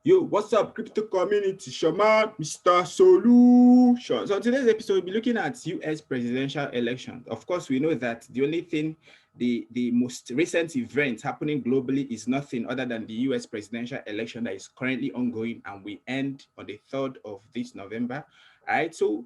Yo, what's up, crypto community? Shaman, Mr. Solution. So today's episode, we'll be looking at US presidential election. Of course, we know that the only thing, the most recent event happening globally is nothing other than the US presidential election that is currently ongoing, and we end on the 3rd of this November. All right, so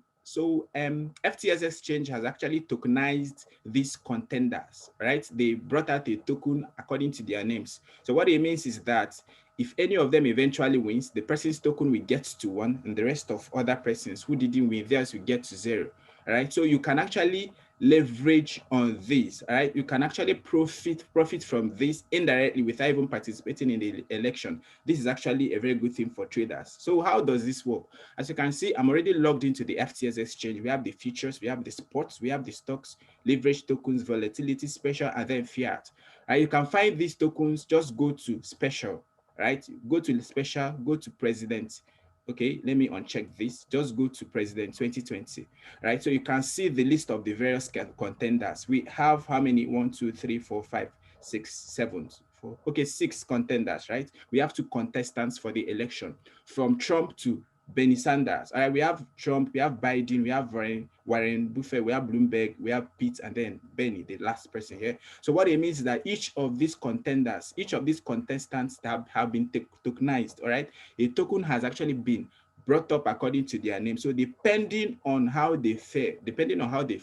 FTX Exchange has actually tokenized these contenders, right? They brought out a token according to their names. So what it means is that if any of them eventually wins, the person's token will get to 1, and the rest of other persons who didn't win, theirs will get to 0. All right. So you can actually leverage on this. All right. You can actually profit from this indirectly without even participating in the election. This is actually a very good thing for traders. So how does this work? As you can see, I'm already logged into the FTX exchange. We have the futures, we have the spots, we have the stocks, leverage tokens, volatility, special, and then fiat. You can find these tokens. Just go to special, right? Go to the special, go to president. Okay, let me uncheck this. Just go to president 2020, right? So you can see the list of the various contenders. We have how many? 1, 2, 3, 4, 5, 6, 7, 4. Okay, 6 contenders, right? We have 2 contestants for the election, from Trump to Bernie Sanders. All right, we have Trump, we have Biden, we have Warren Buffett, we have Bloomberg, we have Pete, and then Bernie, the last person here. So what it means is that each of these contenders, each of these contestants that have been tokenized, all right, a token has actually been brought up according to their name. So depending on how they fare, depending on how they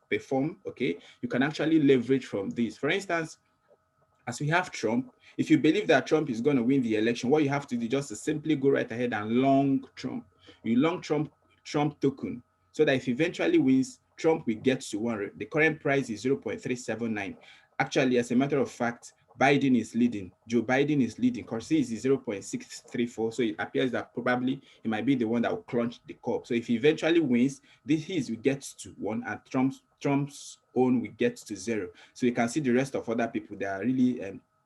perform, okay, you can actually leverage from this. For instance, as we have Trump, if you believe that Trump is going to win the election, what you have to do just to simply go right ahead and long Trump. You long Trump token, so that if he eventually wins, Trump will get to 1. The current price is 0.379. Actually, as a matter of fact, Biden is leading. Joe Biden is leading. Corsi is 0.634. So it appears that probably he might be the one that will crunch the cup. So if he eventually wins, his will get to 1, and Trump's own will get to 0. So you can see the rest of other people that are really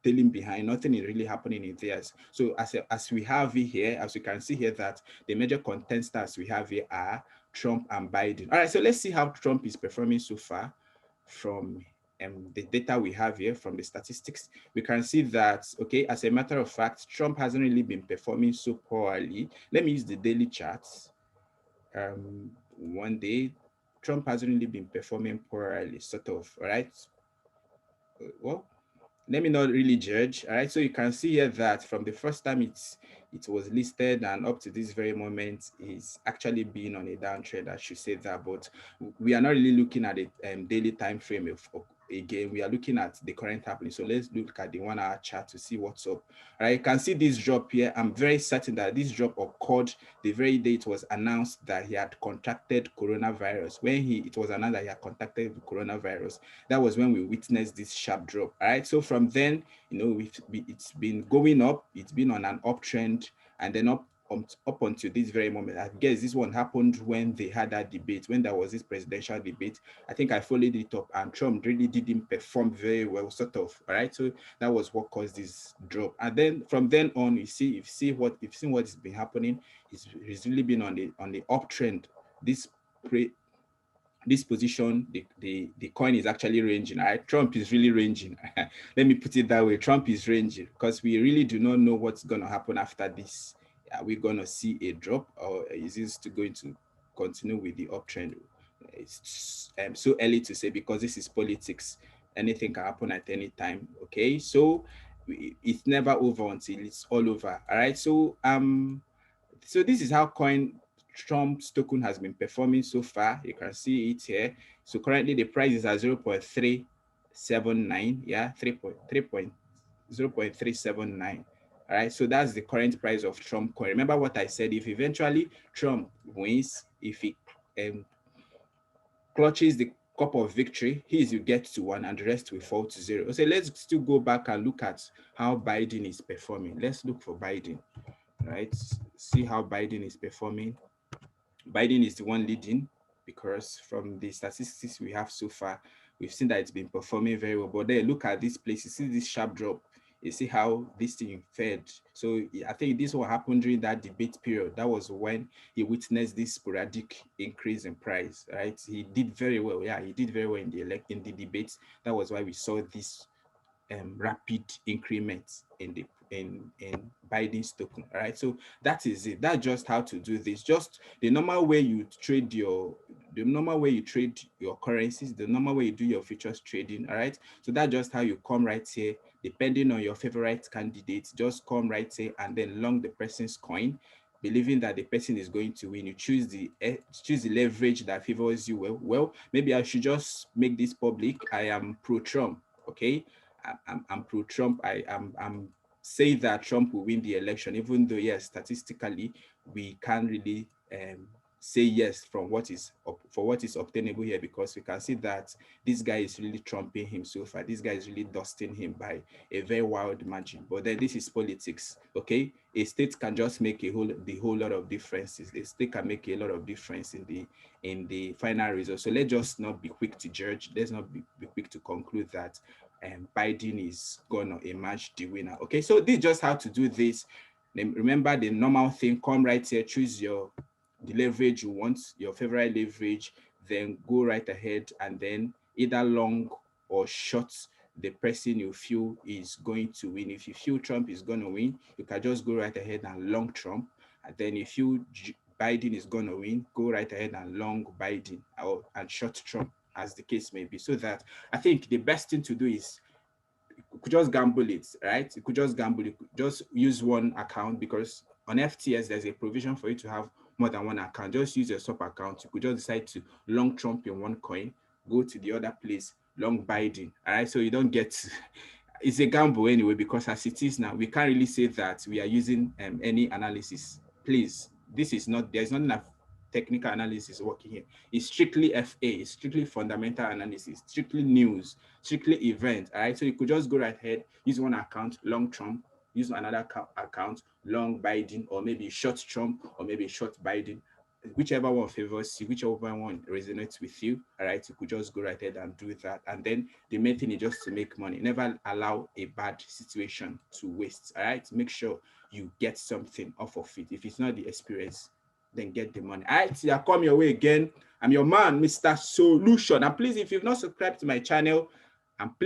tailing behind. Nothing is really happening in theirs. So as we have it here, as you can see here, that the major contestants we have here are Trump and Biden. All right, so let's see how Trump is performing so far from the data we have here, from the statistics. We can see that, okay, as a matter of fact, Trump hasn't really been performing so poorly. Let me use the daily charts. One day, Trump hasn't really been performing poorly, sort of, all right? Well, let me not really judge. All right, so you can see here that from the first time it was listed and up to this very moment is actually being on a downtrend. I should say that, but we are not really looking at a daily time frame of again. We are looking at the current happening. So let's look at the 1 hour chart to see what's up. All right, you can see this drop here. I'm very certain that this drop occurred the very day it was announced that he had contracted coronavirus. When it was announced that he had contracted coronavirus, that was when we witnessed this sharp drop. All right, so from then, it's been going up. It's been on an uptrend, and then up until this very moment. I guess this one happened when they had that debate, when there was this presidential debate. I think I followed it up, and Trump really didn't perform very well, sort of. All right, so that was what caused this drop. And then from then on, you've seen what has been happening. It's really been on the uptrend. This position, the coin is actually ranging. Right? Trump is really ranging. Let me put it that way. Trump is ranging because we really do not know what's going to happen after this. Are we going to see a drop, or is this going to continue with the uptrend? It's so early to say because this is politics. Anything can happen at any time. Okay, so it's never over until it's all over. All right. So this is how Trump's token has been performing so far. You can see it here. So currently the price is at 0.379. Yeah, 0.379. All right, so that's the current price of Trump coin. Remember what I said, if eventually Trump wins, if he clutches the cup of victory, his will get to 1 and the rest will fall to 0. So let's still go back and look at how Biden is performing. Let's look for Biden, right? See how Biden is performing. Biden is the one leading because from the statistics we have so far, we've seen that it's been performing very well. But then look at this place, you see this sharp drop, you see how this thing fed. So I think this will happen during that debate period. That was when he witnessed this sporadic increase in price, right? He did very well. Yeah, he did very well in the debates. That was why we saw this rapid increment in the in Biden's token. All right, so that is it. That's just how to do this. Just the normal way you trade your currencies, the normal way you do your futures trading. All right, so that's just how you come right here, depending on your favorite candidate. Just come right here and then long the person's coin, believing that the person is going to win. You choose the leverage that favors you. Well, maybe I should just make this public. I am pro-Trump. Okay, I'm pro-Trump. I'm say that Trump will win the election, even though yes, statistically we can't really say yes from what is obtainable here, because we can see that this guy is really trumping him so far. This guy is really dusting him by a very wild margin. But then this is politics, okay? A state can just make the whole lot of differences. A state can make a lot of difference in the final result. So let's just not be quick to judge. Let's not be quick to conclude that Biden is gonna emerge the winner. Okay, so this is just how to do this. Remember the normal thing. Come right here, choose the leverage you want, your favorite leverage, then go right ahead and then either long or short the person you feel is going to win. If you feel Trump is going to win, you can just go right ahead and long Trump. And then if you Biden is going to win, go right ahead and long Biden and short Trump, as the case may be. So that I think the best thing to do is you could just gamble it, right? You could just gamble. You could just use one account, because on FTS there's a provision for you to have more than one account. Just use your sub account. You could just decide to long Trump in one coin, go to the other place, long Biden. All right, so you don't get. It's a gamble anyway, because as it is now, we can't really say that we are using any analysis. Please, this is not. There's not enough technical analysis working here. It's strictly FA. It's strictly fundamental analysis. Strictly news, strictly event. All right, so you could just go right ahead, use one account, long Trump, use another account, long Biden, or maybe short Trump, or maybe short Biden, whichever one favors you, whichever one resonates with you. All right, you could just go right ahead and do that. And then the main thing is just to make money. Never allow a bad situation to waste. All right, make sure you get something off of it. If it's not the experience, then get the money. All right, I come your way again. I'm your man, Mr. Solution. And please, if you've not subscribed to my channel, and please